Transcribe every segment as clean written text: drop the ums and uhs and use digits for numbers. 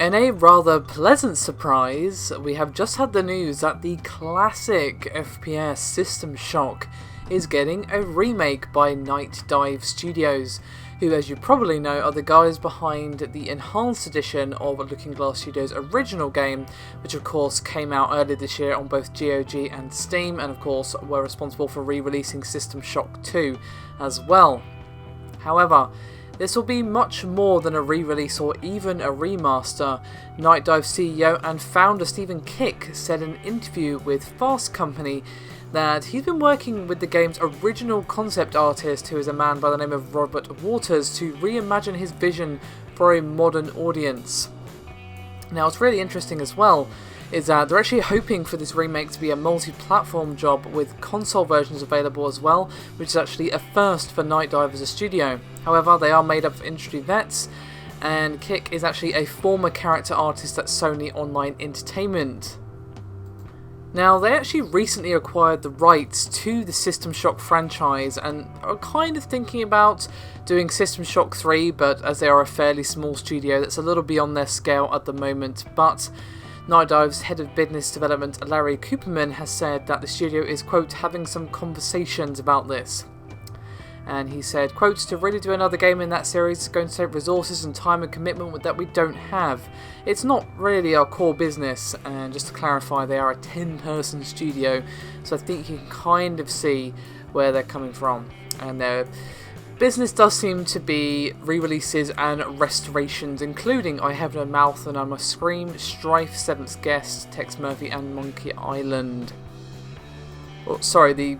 In a rather pleasant surprise, we have just had the news that the classic FPS System Shock is getting a remake by Night Dive Studios, who, as you probably know, are the guys behind the enhanced edition of Looking Glass Studios' original game, which of course came out earlier this year on both GOG and Steam, and of course were responsible for re-releasing System Shock 2 as well. However, this will be much more than a re-release or even a remaster. Night Dive CEO and founder Stephen Kick said in an interview with Fast Company that he's been working with the game's original concept artist, who is a man by the name of Robert Waters, to reimagine his vision for a modern audience. Now, what's really interesting as well is that they're actually hoping for this remake to be a multi-platform job with console versions available as well, which is actually a first for Night Dive as a studio. However, they are made up of industry vets, and Kick is actually a former character artist at Sony Online Entertainment. Now, they actually recently acquired the rights to the System Shock franchise and are kind of thinking about doing System Shock 3, but as they are a fairly small studio, that's a little beyond their scale at the moment. But Night Dive's head of business development, Larry Cooperman, has said that the studio is, quote, having some conversations about this. And he said, quote, to really do another game in that series is going to take resources and time and commitment that we don't have. It's not really our core business, and just to clarify, they are a 10-person studio, so I think you can kind of see where they're coming from. And their business does seem to be re-releases and restorations, including I Have No Mouth and I Must Scream, Strife, Seventh Guest, Tex Murphy and Monkey Island. Oh, sorry, the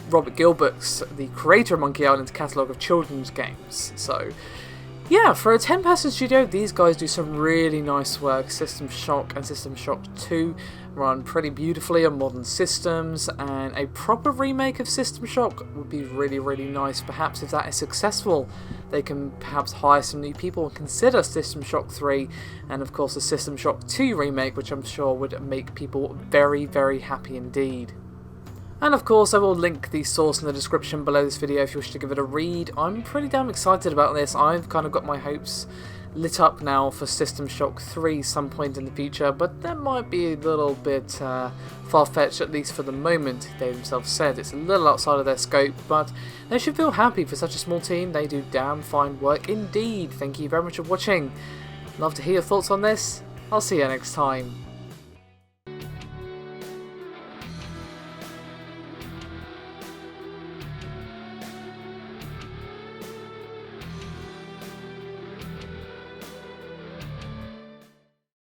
Robert Gilbert's, the creator of Monkey Island's catalogue of children's games. So yeah, for a 10-person studio, these guys do some really nice work. System Shock and System Shock 2 run pretty beautifully on modern systems, and a proper remake of System Shock would be really, really nice. Perhaps if that is successful, they can perhaps hire some new people and consider System Shock 3, and of course the System Shock 2 remake, which I'm sure would make people very, very happy indeed. And of course I will link the source in the description below this video if you wish to give it a read. I'm pretty damn excited about this. I've kind of got my hopes lit up now for System Shock 3 some point in the future, but that might be a little bit far-fetched, at least for the moment. They themselves said it's a little outside of their scope, but they should feel happy. For such a small team, they do damn fine work indeed. Thank you very much for watching. Love to hear your thoughts on this. I'll see you next time.